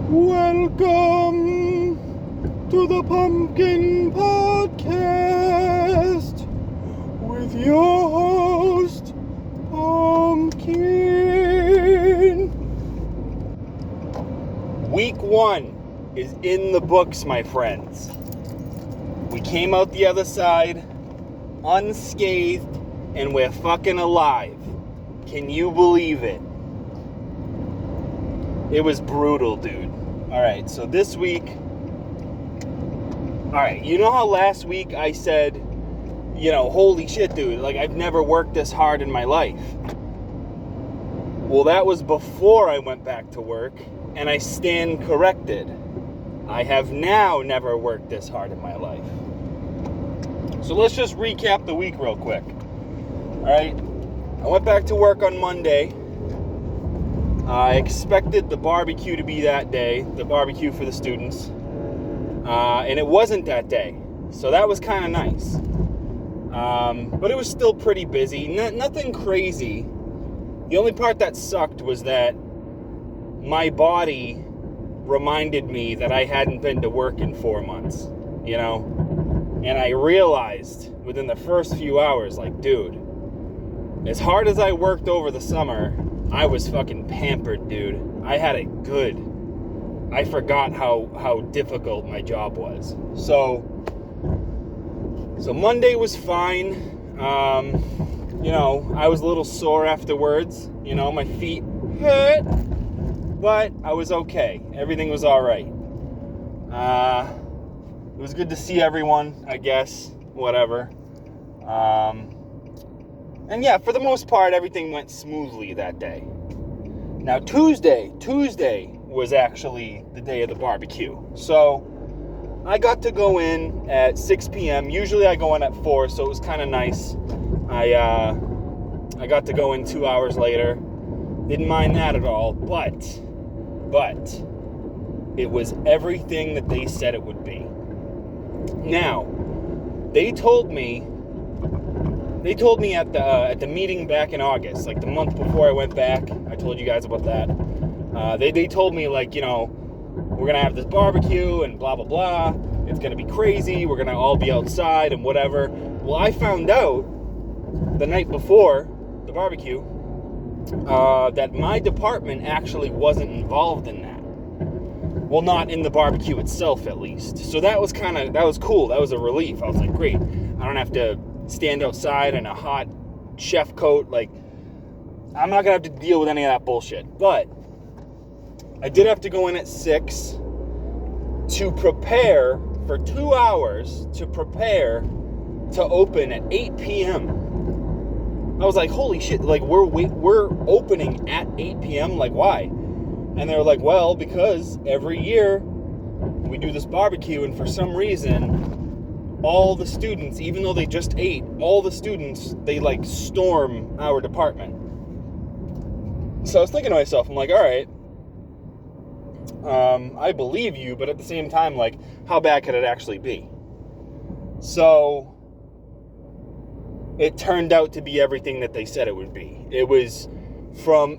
Welcome to the Pumpkin Podcast with your host, Pumpkin. Week 1 is in the books, my friends. We came out the other side unscathed and we're fucking alive. Can you believe it? It was brutal, dude. Alright, so this week... Alright, you know how last week I said, holy shit, dude, like I've never worked this hard in my life. Well, that was before I went back to work, and I stand corrected. I have now never worked this hard in my life. So let's just recap the week real quick. Alright, I went back to work on Monday. I expected the barbecue to be that day, the barbecue for the students, and it wasn't that day, so that was kind of nice, but it was still pretty busy, nothing crazy. The only part that sucked was that my body reminded me that I hadn't been to work in 4 months, and I realized within the first few hours, like, dude, as hard as I worked over the summer, I was fucking pampered, dude. I had it good. I forgot how difficult my job was. So Monday was fine. I was a little sore afterwards. My feet hurt, but I was okay. Everything was all right. It was good to see everyone, I guess. Whatever. And yeah, for the most part, everything went smoothly that day. Now, Tuesday was actually the day of the barbecue. So, I got to go in at 6 p.m. Usually I go in at 4, so it was kind of nice. I got to go in 2 hours later. Didn't mind that at all, but it was everything that they said it would be. Now, they told me at the meeting back in August, like the month before I went back. I told you guys about that. They told me, like, we're going to have this barbecue and blah, blah, blah. It's going to be crazy. We're going to all be outside and whatever. Well, I found out the night before the barbecue that my department actually wasn't involved in that. Well, not in the barbecue itself, at least. So that was cool. That was a relief. I was like, great. I don't have to stand outside in a hot chef coat. Like, I'm not gonna have to deal with any of that bullshit. But I did have to go in at 6 to prepare for 2 hours to prepare to open at 8 p.m. I was like, holy shit, like we're opening at 8 p.m. Like, why? And they were like, well, because every year we do this barbecue, and for some reason all the students, even though they just ate, all the students, they like storm our department. So I was thinking to myself, I'm like, all right, I believe you, but at the same time, like, how bad could it actually be? So it turned out to be everything that they said it would be. It was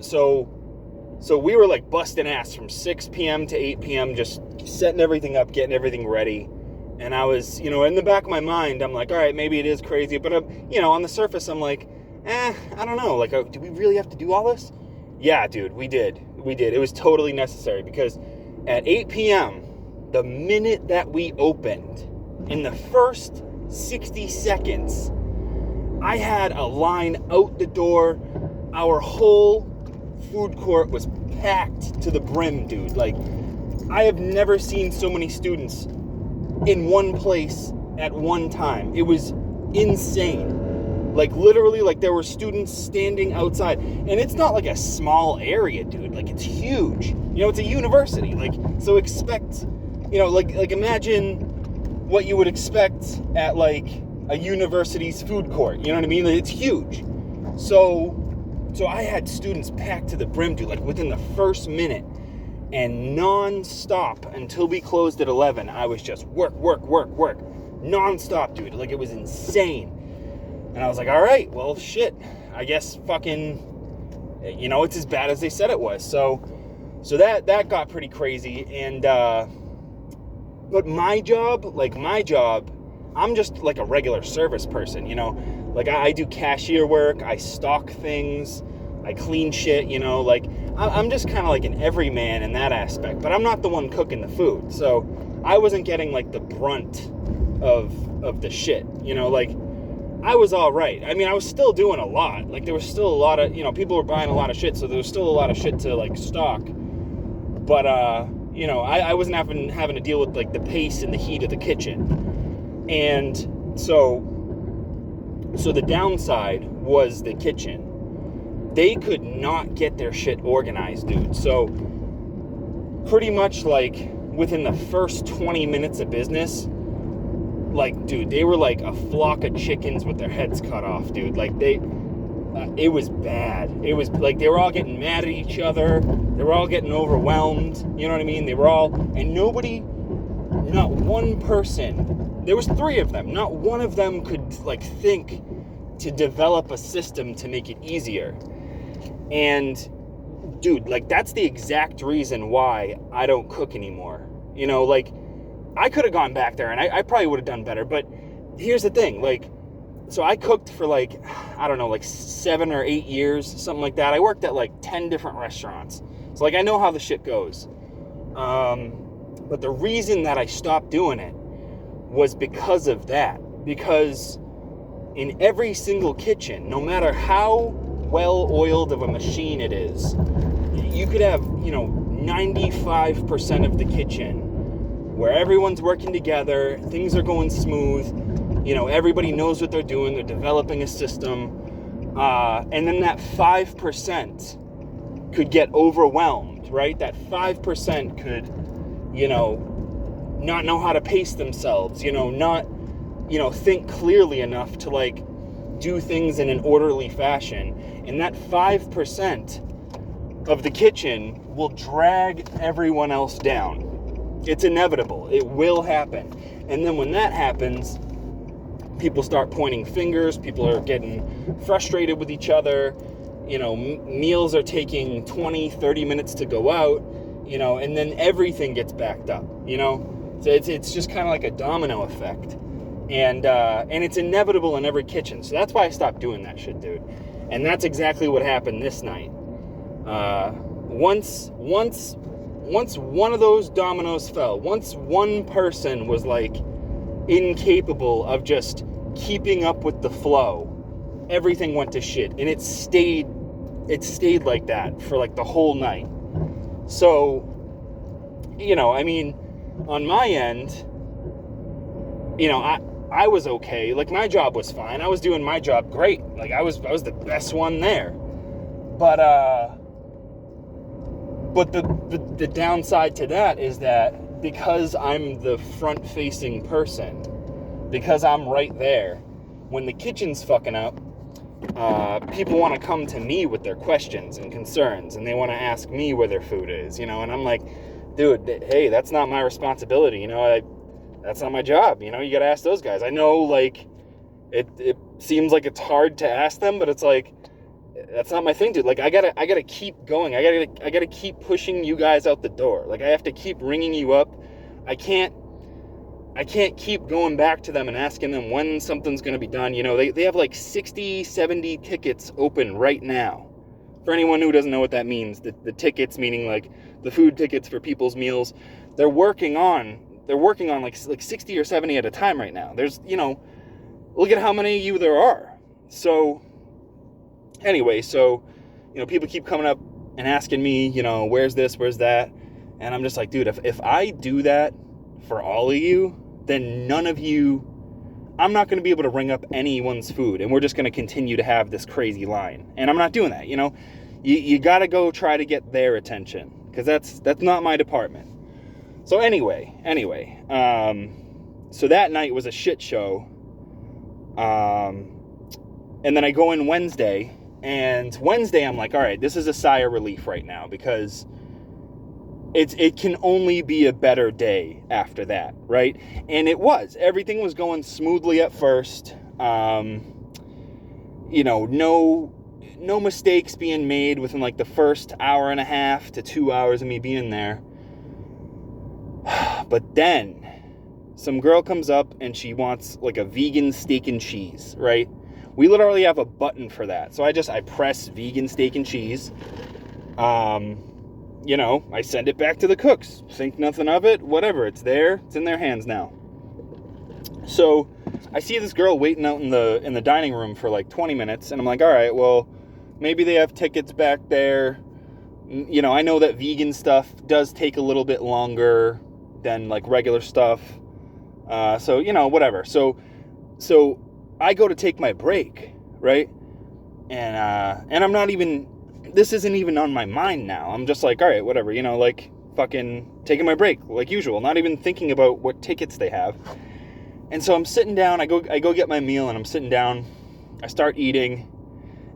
so we were like busting ass from 6 p.m. to 8 p.m., just setting everything up, getting everything ready. And I was, in the back of my mind, I'm like, all right, maybe it is crazy. But, on the surface, I'm like, I don't know. Like, do we really have to do all this? Yeah, dude, we did. It was totally necessary because at 8 p.m., the minute that we opened, in the first 60 seconds, I had a line out the door. Our whole food court was packed to the brim, dude. Like, I have never seen so many students in one place at one time. It was insane. Like, literally, like, there were students standing outside, and it's not like a small area, dude. Like, it's huge. It's a university. Like, so expect, like imagine what you would expect at like a university's food court. You know what I mean? Like, it's huge. So I had students packed to the brim, dude, like within the first minute. And non-stop until we closed at 11, I was just work. Non-stop, dude. Like, it was insane. And I was like, all right, well, shit. I guess fucking, it's as bad as they said it was. So So that got pretty crazy. And but my job, I'm just like a regular service person, you know. Like I do cashier work, I stock things, I clean shit, you know. Like I'm just kind of like an everyman in that aspect, but I'm not the one cooking the food. So I wasn't getting like the brunt of the shit, you know. Like I was all right. I mean, I was still doing a lot. Like there was still a lot of, you know, people were buying a lot of shit, so there was still a lot of shit to like stock. But you know, I wasn't having to deal with like the pace and the heat of the kitchen. And so the downside was the kitchen. They could not get their shit organized, dude. So pretty much like within the first 20 minutes of business, like, dude, they were like a flock of chickens with their heads cut off, dude. Like it was bad. It was like they were all getting mad at each other. They were all getting overwhelmed. You know what I mean? They were all, and nobody, not one person, there was 3 of them. Not one of them could like think to develop a system to make it easier. And dude, like that's the exact reason why I don't cook anymore. You know, like I could have gone back there and I probably would have done better. But here's the thing, like, so I cooked for like, I don't know, like 7 or 8 years, something like that. I worked at like 10 different restaurants. So like I know how the shit goes. But the reason that I stopped doing it was because of that. Because in every single kitchen, no matter how well-oiled of a machine it is, you could have, you know, 95% of the kitchen where everyone's working together, things are going smooth, you know, everybody knows what they're doing, they're developing a system, and then that 5% could get overwhelmed, right? That 5% could, you know, not know how to pace themselves, you know, not, you know, think clearly enough to like do things in an orderly fashion. And that 5% of the kitchen will drag everyone else down. It's inevitable. It will happen. And then when that happens, people start pointing fingers. People are getting frustrated with each other. You know, meals are taking 20, 30 minutes to go out, you know, and then everything gets backed up, you know. So it's just kind of like a domino effect. And it's inevitable in every kitchen. So that's why I stopped doing that shit, dude. And that's exactly what happened this night. Once one of those dominoes fell, once one person was like incapable of just keeping up with the flow, everything went to shit. And it stayed like that for like the whole night. So, you know, I mean, on my end, you know, I was okay. Like my job was fine. I was doing my job great. Like I was the best one there. But the downside to that is that because I'm the front-facing person, because I'm right there, when the kitchen's fucking up, people want to come to me with their questions and concerns, and they want to ask me where their food is, you know, and I'm like, dude, hey, that's not my responsibility, you know, that's not my job, you know, you got to ask those guys. I know, like, it seems like it's hard to ask them, but it's like, that's not my thing, dude. Like, I gotta keep going. I gotta keep pushing you guys out the door. Like, I have to keep ringing you up. I can't keep going back to them and asking them when something's gonna be done. You know, they have like 60, 70 tickets open right now. For anyone who doesn't know what that means, the tickets meaning like the food tickets for people's meals, they're working on like 60 or 70 at a time right now. There's, you know, look at how many of you there are. So anyway, so, you know, people keep coming up and asking me, you know, where's this, where's that? And I'm just like, dude, if I do that for all of you, then none of you, I'm not going to be able to ring up anyone's food. And we're just going to continue to have this crazy line. And I'm not doing that, you know. You got to go try to get their attention, because that's not my department. So anyway, so that night was a shit show. And then I go in Wednesday. And Wednesday, I'm like, all right, this is a sigh of relief right now, because it can only be a better day after that, right? And it was. Everything was going smoothly at first. You know, no mistakes being made within like the first hour and a half to 2 hours of me being there. But then some girl comes up and she wants like a vegan steak and cheese, right? We literally have a button for that. So I press vegan steak and cheese. You know, I send it back to the cooks. Think nothing of it, whatever. It's there. It's in their hands now. So I see this girl waiting out in the dining room for like 20 minutes, and I'm like, all right, well, maybe they have tickets back there. You know, I know that vegan stuff does take a little bit longer than like regular stuff. So, you know, whatever. So I go to take my break, right? And I'm not even, this isn't even on my mind now. I'm just like, all right, whatever, you know, like fucking taking my break like usual, not even thinking about what tickets they have. And so I'm sitting down, I go get my meal, and I'm sitting down, I start eating,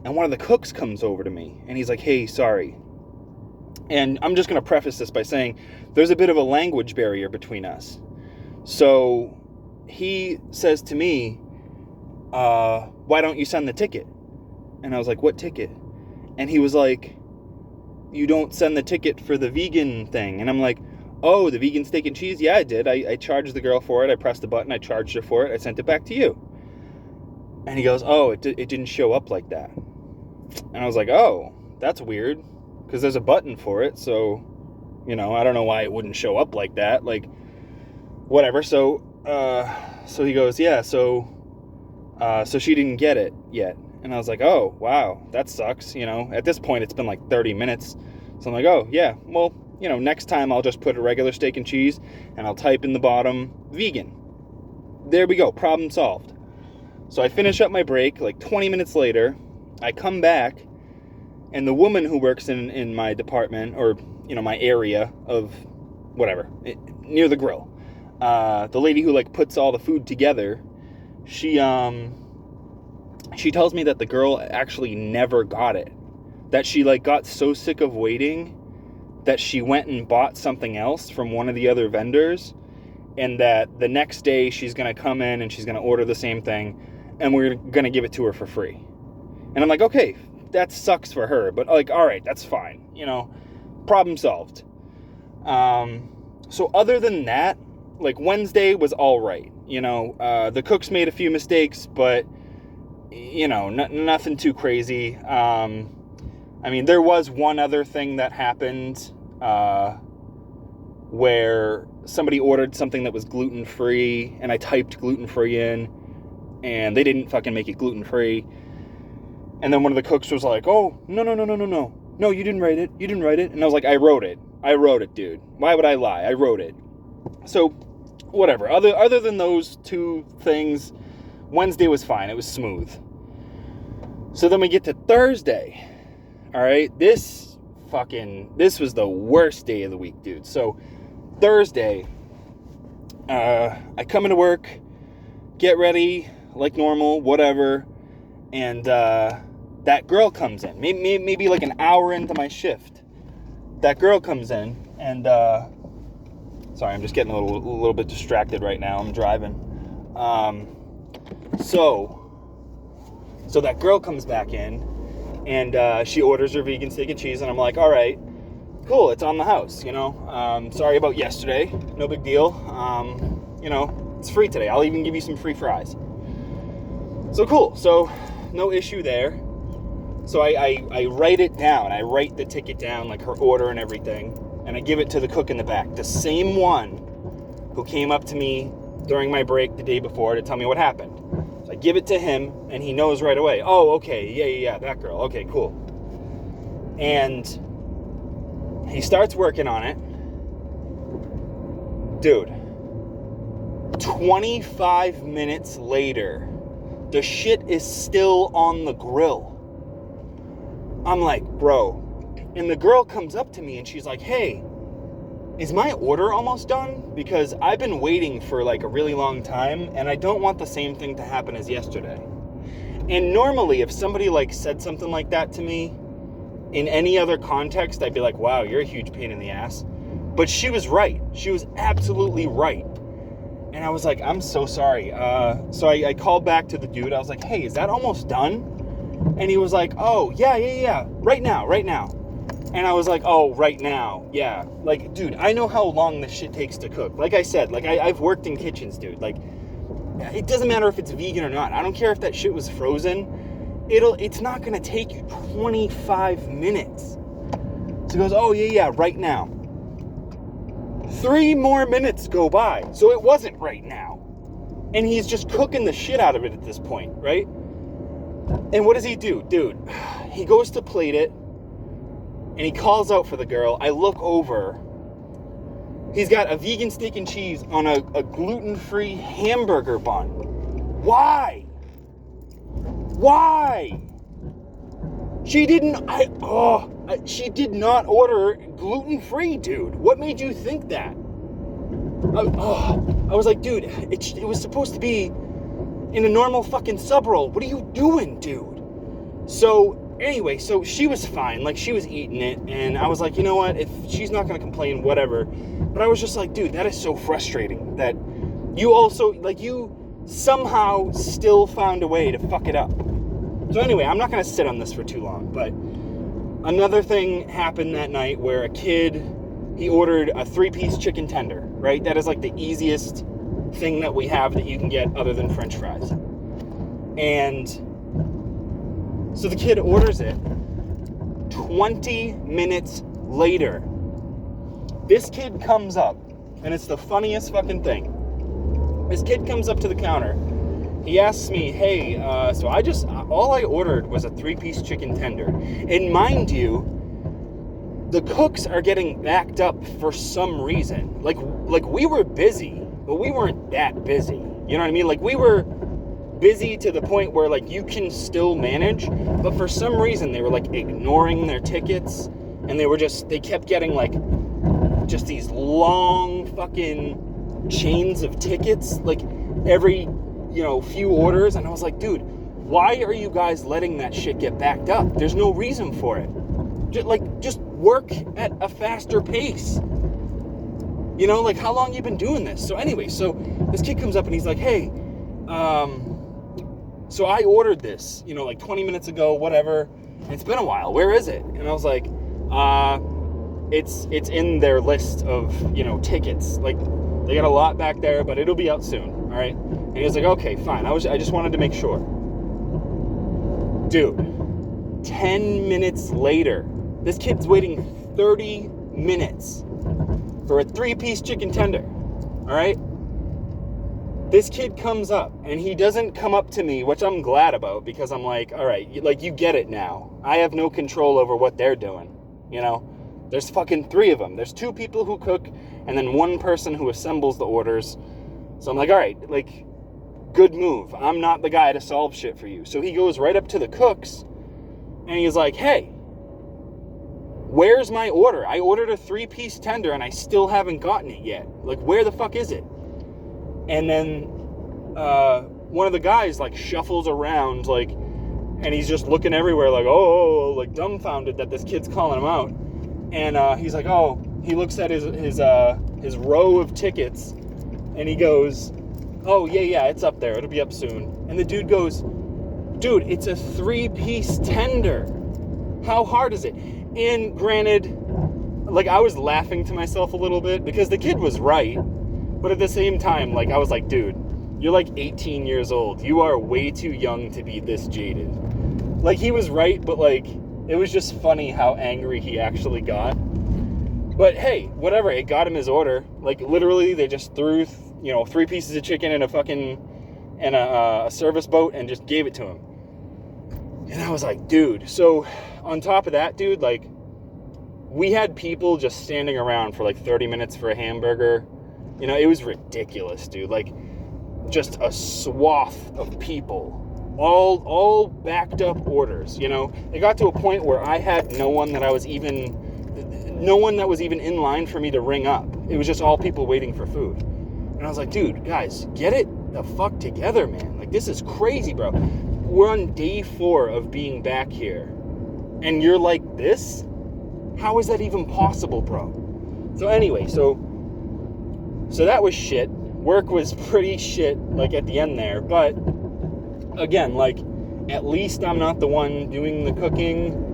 and one of the cooks comes over to me, and he's like, hey, sorry. And I'm just going to preface this by saying there's a bit of a language barrier between us. So he says to me, why don't you send the ticket? And I was like, what ticket? And he was like, you don't send the ticket for the vegan thing. And I'm like, oh, the vegan steak and cheese? Yeah, I did. I charged the girl for it. I pressed the button. I charged her for it. I sent it back to you. And he goes, oh, it didn't show up like that. And I was like, oh, that's weird. Because there's a button for it. So, you know, I don't know why it wouldn't show up like that. Like, whatever. So he goes, yeah, so she didn't get it yet. And I was like, oh, wow, that sucks. You know, at this point, it's been like 30 minutes. So I'm like, oh, yeah, well, you know, next time I'll just put a regular steak and cheese and I'll type in the bottom vegan. There we go. Problem solved. So I finish up my break. Like 20 minutes later, I come back, and the woman who works in my department, or, you know, my area of whatever, near the grill, the lady who like puts all the food together, she tells me that the girl actually never got it. That she like got so sick of waiting that she went and bought something else from one of the other vendors, and that the next day she's going to come in and she's going to order the same thing, and we're going to give it to her for free. And I'm like, okay, that sucks for her, but like, all right, that's fine. You know, problem solved. So other than that, like Wednesday was all right. You know, the cooks made a few mistakes, but you know, nothing too crazy. I mean, there was one other thing that happened where somebody ordered something that was gluten-free, and I typed gluten-free in, and they didn't fucking make it gluten-free. And then one of the cooks was like, oh, no, you didn't write it. And I was like, I wrote it, dude. Why would I lie? I wrote it. So, whatever. Other than those two things, Wednesday was fine. It was smooth. So then we get to Thursday. All right, this was the worst day of the week, dude. So Thursday, I come into work, get ready like normal, whatever, and that girl comes in. Maybe like an hour into my shift, that girl comes in, and sorry, I'm just getting a little bit distracted right now. I'm driving. So that girl comes back in. And she orders her vegan steak and cheese, and I'm like, all right, cool, it's on the house, you know. Sorry about yesterday, no big deal. You know, it's free today. I'll even give you some free fries. So cool, so no issue there. So I write it down. I write the ticket down, like her order and everything, and I give it to the cook in the back, the same one who came up to me during my break the day before to tell me what happened. So I give it to him, and he knows right away. Oh, okay, yeah, that girl. Okay, cool. And he starts working on it. Dude, 25 minutes later, the shit is still on the grill. I'm like, bro. And the girl comes up to me, and she's like, hey, is my order almost done? Because I've been waiting for like a really long time, and I don't want the same thing to happen as yesterday. And normally if somebody like said something like that to me in any other context, I'd be like, wow, you're a huge pain in the ass. But she was right. She was absolutely right. And I was like, I'm so sorry. So I called back to the dude. I was like, hey, is that almost done? And he was like, oh, yeah, right now. And I was like, oh, right now, yeah. Like, dude, I know how long this shit takes to cook. Like I said, like, I've worked in kitchens, dude. Like, it doesn't matter if it's vegan or not. I don't care if that shit was frozen. It's not gonna take you 25 minutes. So he goes, oh, yeah, right now. 3 more minutes go by. So it wasn't right now. And he's just cooking the shit out of it at this point, right? And what does he do? Dude, he goes to plate it, and he calls out for the girl. I look over. He's got a vegan steak and cheese on a gluten-free hamburger bun. Why? She did not order gluten-free, dude. What made you think that? I was like, dude, it was supposed to be in a normal fucking sub roll. What are you doing, dude? So anyway, so she was fine. Like, she was eating it, and I was like, you know what? If she's not gonna complain, whatever. But I was just like, dude, that is so frustrating that you also, like, you somehow still found a way to fuck it up. So anyway, I'm not gonna sit on this for too long, but another thing happened that night where a kid, he ordered a 3-piece chicken tender, right? That is like the easiest thing that we have that you can get other than French fries. And so the kid orders it. 20 minutes later, this kid comes up, and it's the funniest fucking thing. This kid comes up to the counter. He asks me, hey, so all I ordered was a 3-piece chicken tender. And mind you, the cooks are getting backed up for some reason. Like we were busy, but we weren't that busy. You know what I mean? Like, we were busy to the point where, like, you can still manage, but for some reason they were, like, ignoring their tickets, and they kept getting, like, just these long fucking chains of tickets, like, every, few orders. And I was like, dude, why are you guys letting that shit get backed up? There's no reason for it. Just work at a faster pace. Like, how long you been doing this? So anyway, so this kid comes up and he's like, hey, so I ordered this, like 20 minutes ago, whatever. And it's been a while. Where is it? And I was like, it's in their list of, tickets. Like, they got a lot back there, but it'll be out soon. All right. And he was like, okay, fine. I just wanted to make sure. Dude, 10 minutes later, this kid's waiting 30 minutes for a 3-piece chicken tender. All right. This kid comes up, and he doesn't come up to me, which I'm glad about, because I'm like, all right, like, you get it now. I have no control over what they're doing. There's fucking 3 of them. There's 2 people who cook, and then 1 person who assembles the orders. So I'm like, all right, like, good move. I'm not the guy to solve shit for you. So he goes right up to the cooks, and he's like, hey, where's my order? I ordered a 3-piece tender, and I still haven't gotten it yet. Like, where the fuck is it? And then one of the guys, like, shuffles around, like, and he's just looking everywhere, like, like, dumbfounded that this kid's calling him out. And he's like, he looks at his row of tickets, and he goes, oh, yeah, it's up there. It'll be up soon. And the dude goes, dude, it's a 3-piece tender. How hard is it? And granted, like, I was laughing to myself a little bit because the kid was right. But at the same time, like, I was like, dude, you're like 18 years old. You are way too young to be this jaded. Like, he was right, but, like, it was just funny how angry he actually got. But hey, whatever, it got him his order. Like, literally, they just threw, 3 pieces of chicken in a service boat and just gave it to him. And I was like, dude. So on top of that, dude, like, we had people just standing around for like 30 minutes for a hamburger. It was ridiculous, dude. Like, just a swath of people, all backed up orders. It got to a point where I had no one that was even in line for me to ring up. It was just all people waiting for food. And I was like, dude, guys, get it the fuck together, man. Like, this is crazy, bro. We're on day 4 of being back here, and you're like this? How is that even possible, bro? So anyway, so that was shit. Work was pretty shit, like, at the end there. But again, like, at least I'm not the one doing the cooking.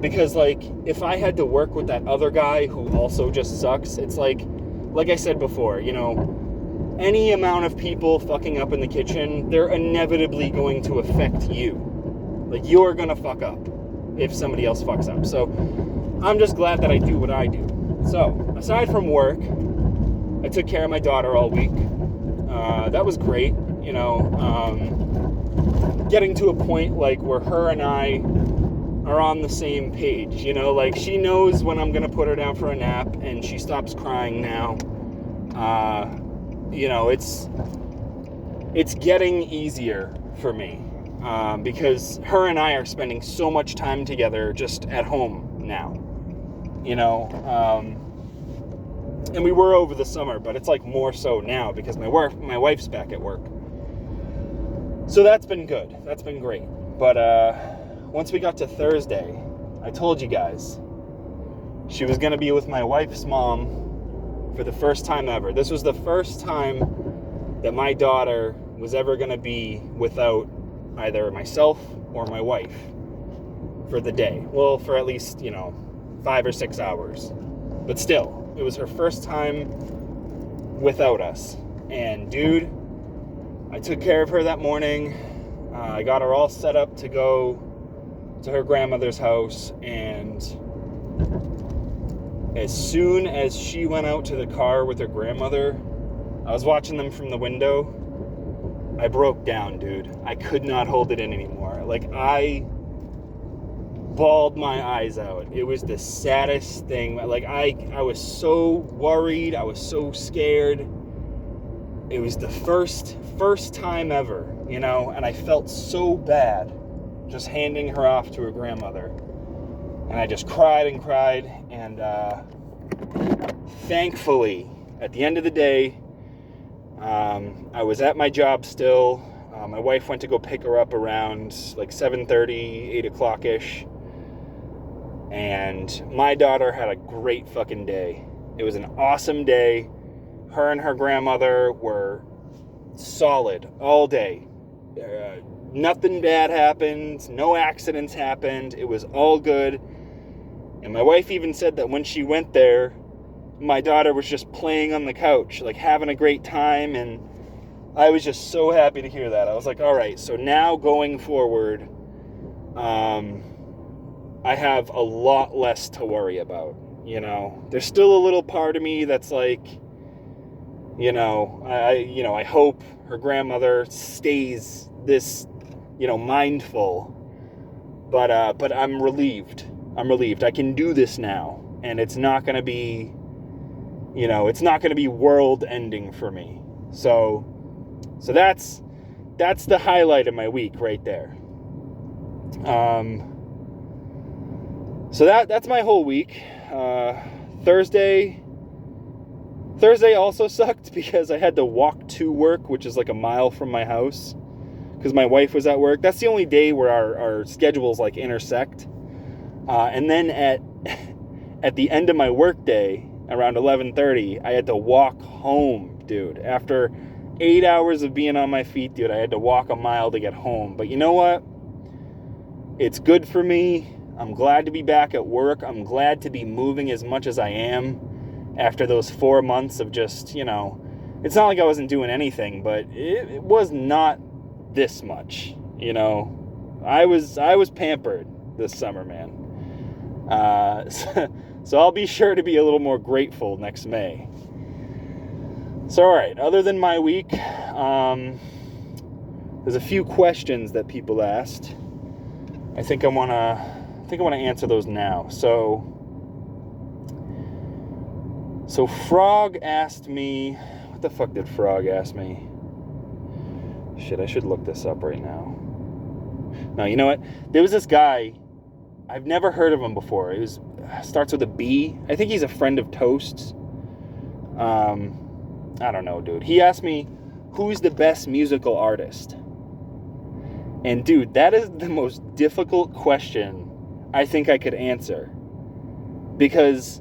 Because, like, if I had to work with that other guy who also just sucks, it's like I said before, you know, any amount of people fucking up in the kitchen, they're inevitably going to affect you. Like, you're gonna fuck up if somebody else fucks up. So, I'm just glad that I do what I do. So, aside from work, I took care of my daughter all week. That was great, you know, getting to a point, like, where her and I are on the same page, you know, like, she knows when I'm gonna put her down for a nap, and she stops crying now. You know, it's getting easier for me, because her and I are spending so much time together just at home now, you know, and we were over the summer, but it's like more so now because my wife's back at work. So that's been good. That's been great. But once we got to Thursday, I told you guys she was going to be with my wife's mom for the first time ever. This was the first time that my daughter was ever going to be without either myself or my wife for the day. Well, for at least, you know, 5 or 6 hours. But still, it was her first time without us. And dude, I took care of her that morning. I got her all set up to go to her grandmother's house, and as soon as she went out to the car with her grandmother, I was watching them from the window. I broke down, dude. I could not hold it in anymore. Like, I bawled my eyes out. It was the saddest thing. Like, I was so worried. I was so scared. It was the first time ever, you know, and I felt so bad just handing her off to her grandmother. And I just cried and cried, and thankfully, at the end of the day, I was at my job still. My wife went to go pick her up around like 7:30, 8 o'clock-ish. And my daughter had a great fucking day. It was an awesome day. Her and her grandmother were solid all day. Nothing bad happened. No accidents happened. It was all good. And my wife even said that when she went there, my daughter was just playing on the couch, like having a great time. And I was just so happy to hear that. I was like, all right, so now going forward, I have a lot less to worry about, you know. There's still a little part of me that's like, you know, I hope her grandmother stays this, you know, mindful. But I'm relieved. I can do this now, and it's not going to be, you know, it's not going to be world ending for me. So that's the highlight of my week right there. So that's my whole week. Thursday also sucked because I had to walk to work, which is like a mile from my house, because my wife was at work. That's the only day where our schedules like intersect. And then at the end of my work day, around 11:30, I had to walk home, dude. After 8 hours of being on my feet, dude, I had to walk a mile to get home. But you know what? It's good for me. I'm glad to be back at work. I'm glad to be moving as much as I am after those 4 months of just, you know, it's not like I wasn't doing anything, but it was not this much, you know. I was pampered this summer, man. So I'll be sure to be a little more grateful next May. So, all right, other than my week, there's a few questions that people asked. I think I want to answer those now. So Frog asked me, what the fuck did Frog ask me? Shit, I should look this up right now. No, you know what? There was this guy, I've never heard of him before. It starts with a B. I think he's a friend of Toast's. I don't know, dude. He asked me, who's the best musical artist? And dude, that is the most difficult question I think I could answer. Because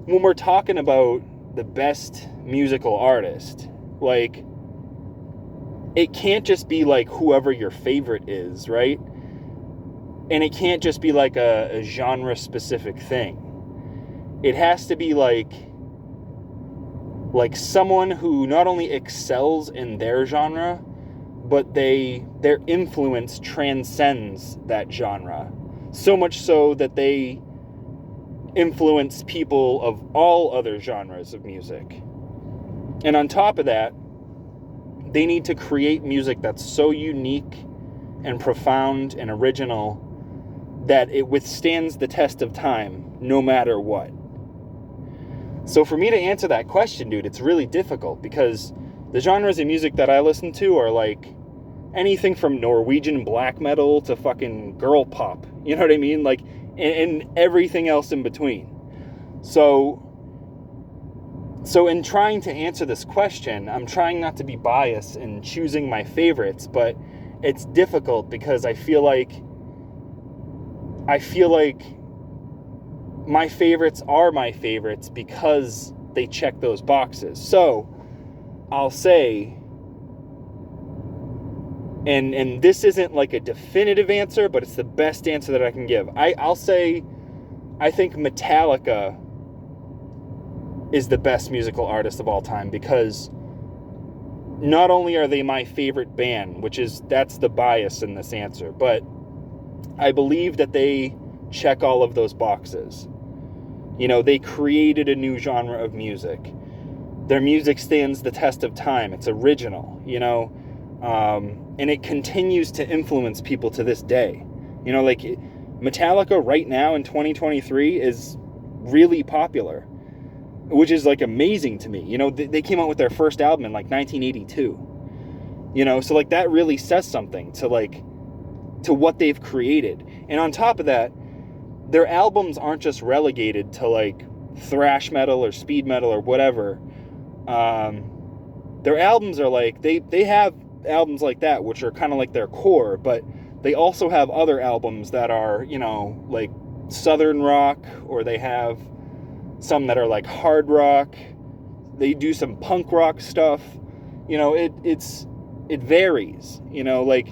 when we're talking about the best musical artist, like, it can't just be like whoever your favorite is, right? And it can't just be like a genre-specific thing. It has to be like someone who not only excels in their genre, but their influence transcends that genre. So much so that they influence people of all other genres of music. And on top of that, they need to create music that's so unique and profound and original that it withstands the test of time no matter what. So for me to answer that question, dude, it's really difficult because the genres of music that I listen to are like anything from Norwegian black metal to fucking girl pop. You know what I mean? Like, and everything else in between. So in trying to answer this question, I'm trying not to be biased in choosing my favorites, but it's difficult because I feel like my favorites are my favorites because they check those boxes. So I'll say, and this isn't like a definitive answer, but it's the best answer that I can give. I'll say I think Metallica is the best musical artist of all time because not only are they my favorite band, that's the bias in this answer, but I believe that they check all of those boxes. You know, they created a new genre of music. Their music stands the test of time. It's original, you know, and it continues to influence people to this day. You know, like Metallica right now in 2023 is really popular, which is like amazing to me. You know, they came out with their first album in like 1982. You know, so like that really says something to what they've created. And on top of that, their albums aren't just relegated to like thrash metal or speed metal or whatever. Their albums are like, they have albums like that, which are kind of like their core, but they also have other albums that are, you know, like southern rock, or they have some that are like hard rock. They do some punk rock stuff. You know, it varies. You know, like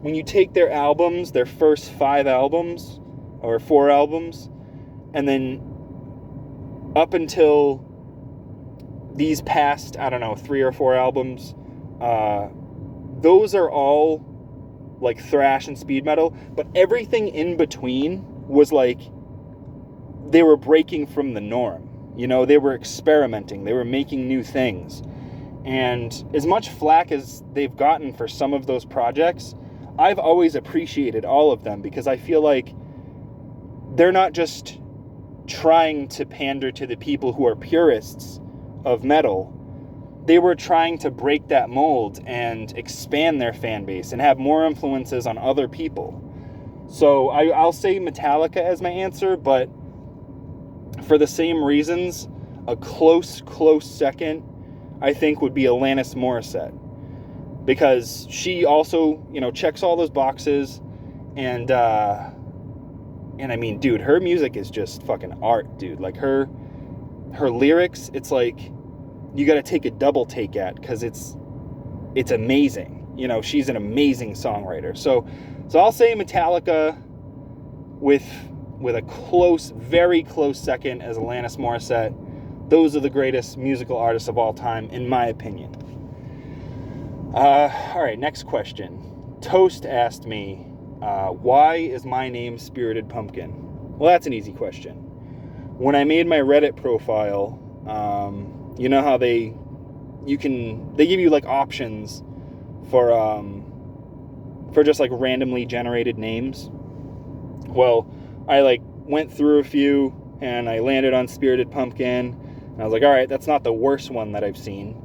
when you take their albums, their first 5 albums or 4 albums, and then up until these past, I don't know, 3 or 4 albums, those are all like thrash and speed metal, but everything in between was like they were breaking from the norm. You know, they were experimenting, they were making new things. And as much flack as they've gotten for some of those projects, I've always appreciated all of them because I feel like they're not just trying to pander to the people who are purists of metal. They were trying to break that mold and expand their fan base and have more influences on other people. So I'll say Metallica as my answer, but for the same reasons, a close second, I think, would be Alanis Morissette. Because she also, you know, checks all those boxes, and I mean, dude, her music is just fucking art, dude. Like her lyrics, it's like you got to take a double take at, because it's amazing. You know, she's an amazing songwriter. So I'll say Metallica with a close, very close second as Alanis Morissette. Those are the greatest musical artists of all time, in my opinion. All right, next question. Toast asked me, why is my name Spirited Pumpkin? Well, that's an easy question. When I made my Reddit profile, you know how they give you like options for just like randomly generated names. Well, I like went through a few and I landed on Spirited Pumpkin. And I was like, all right, that's not the worst one that I've seen.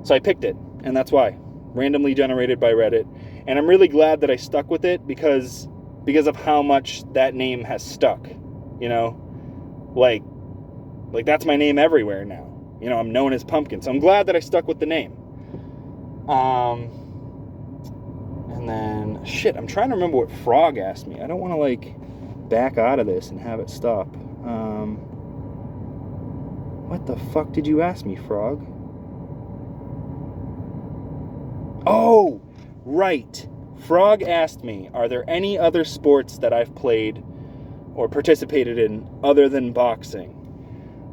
So I picked it, and that's why. Randomly generated by Reddit. And I'm really glad that I stuck with it because of how much that name has stuck. You know? Like that's my name everywhere now. You know, I'm known as Pumpkin. So I'm glad that I stuck with the name. And then, shit, I'm trying to remember what Frog asked me. I don't want to, like, back out of this and have it stop. What the fuck did you ask me, Frog? Oh, right. Frog asked me, are there any other sports that I've played or participated in other than boxing?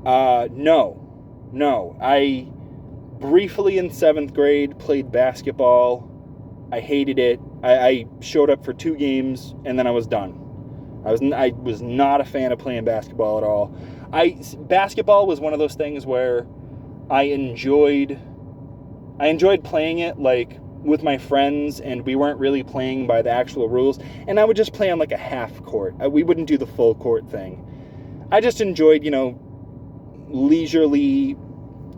No. I briefly in 7th grade played basketball. I hated it. I showed up for 2 games and then I was done. I was not a fan of playing basketball at all. Basketball was one of those things where I enjoyed playing it like with my friends, and we weren't really playing by the actual rules, and I would just play on like a half court. We wouldn't do the full court thing. I just enjoyed, leisurely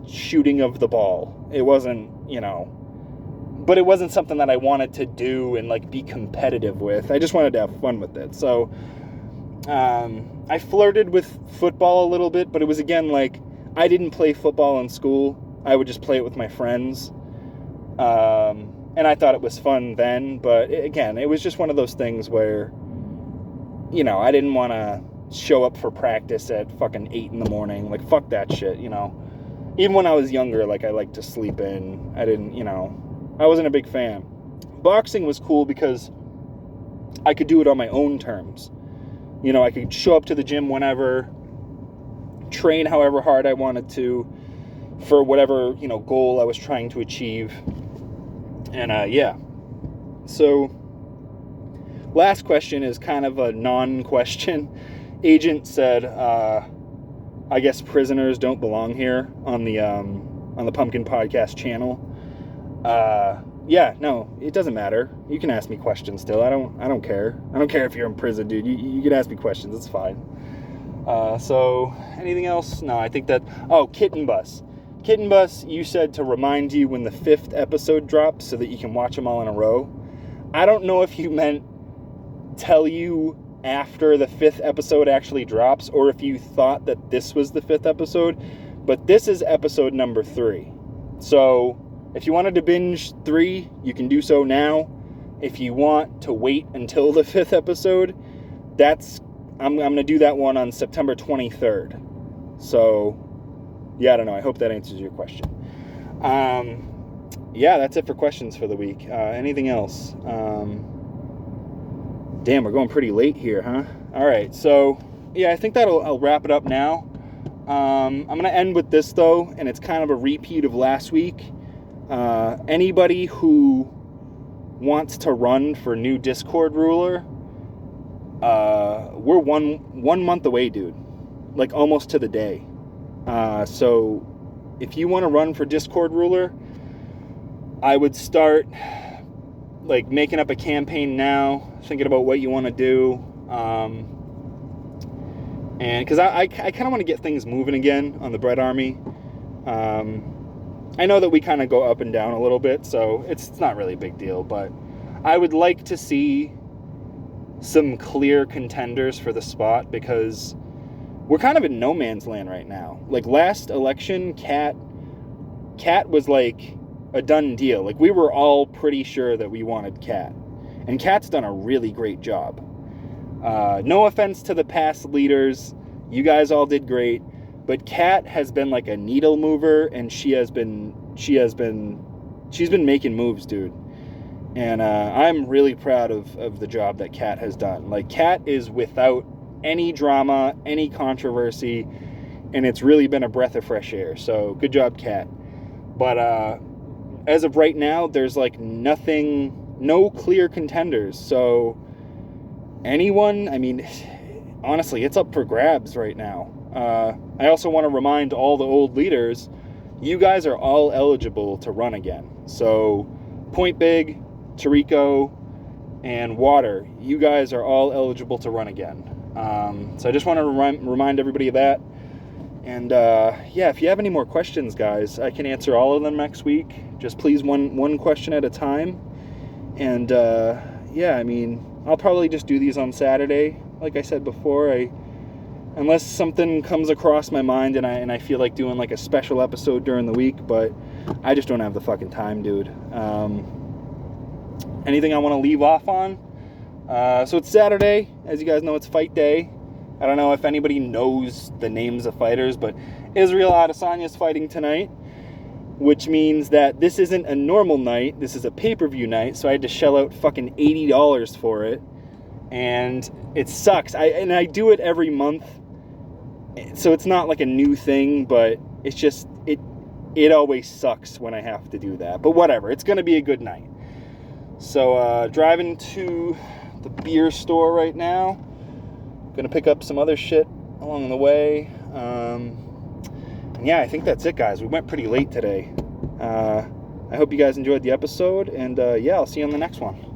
shooting of the ball. It wasn't, but it wasn't something that I wanted to do and like be competitive with. I just wanted to have fun with it. So I flirted with football a little bit, but it was again like I didn't play football in school. I would just play it with my friends. And I thought it was fun then, but again, it was just one of those things where, I didn't want to show up for practice at fucking 8 a.m. Like, fuck that shit, Even when I was younger, like, I liked to sleep in. I didn't, I wasn't a big fan. Boxing was cool because I could do it on my own terms. I could show up to the gym whenever, train however hard I wanted to, for whatever, goal I was trying to achieve. And, yeah. So, last question is kind of a non-question. Agent said, I guess prisoners don't belong here on the Pumpkin Podcast channel. Yeah, no, it doesn't matter. You can ask me questions still. I don't care. I don't care if you're in prison, dude. You can ask me questions. It's fine. So, anything else? No, I think that... Oh, Kitten Bus. Kitten Bus, you said to remind you when the 5th episode drops so that you can watch them all in a row. I don't know if you meant tell you after the 5th episode actually drops, or if you thought that this was the 5th episode, but this is episode number 3. So, if you wanted to binge 3, you can do so now. If you want to wait until the 5th episode, I'm going to do that one on September 23rd. So, yeah, I don't know. I hope that answers your question. Yeah, that's it for questions for the week. Anything else? Damn, we're going pretty late here, huh? All right, so, yeah, I think I'll wrap it up now. I'm going to end with this, though, and it's kind of a repeat of last week. Anybody who wants to run for new Discord ruler, we're one month away, dude. Like, almost to the day. So, if you want to run for Discord ruler, I would start, like, making up a campaign now, thinking about what you want to do, and because I kind of want to get things moving again on the Bread Army. I know that we kind of go up and down a little bit, so it's not really a big deal, but I would like to see some clear contenders for the spot, because we're kind of in no man's land right now. Like, last election, Cat was like a done deal. Like, we were all pretty sure that we wanted Cat, and Cat's done a really great job. No offense to the past leaders, you guys all did great, but Cat has been like a needle mover, and she's been making moves, dude. And I'm really proud of the job that Cat has done. Like, Cat is without any drama, any controversy, and it's really been a breath of fresh air. So good job, Cat. But as of right now, there's like no clear contenders. So anyone, I mean, honestly, it's up for grabs right now. I also want to remind all the old leaders, you guys are all eligible to run again. So Point Big, Tarico, and Water, you guys are all eligible to run again. So I just want to remind everybody of that. And yeah, if you have any more questions, guys, I can answer all of them next week. Just please one question at a time. And yeah, I mean, I'll probably just do these on Saturday. Like I said before, unless something comes across my mind and I feel like doing like a special episode during the week, but I just don't have the fucking time, dude. Anything I want to leave off on? So it's Saturday. As you guys know, it's fight day. I don't know if anybody knows the names of fighters, but Israel Adesanya is fighting tonight. which means that this isn't a normal night. This is a pay-per-view night, so I had to shell out fucking $80 for it, and it sucks. I do it every month, so it's not like a new thing, but it's just it always sucks when I have to do that. But whatever, it's gonna be a good night. So driving to the beer store right now. Gonna pick up some other shit along the way. And yeah, I think that's it, guys. We went pretty late today. I hope you guys enjoyed the episode, and yeah, I'll see you on the next one.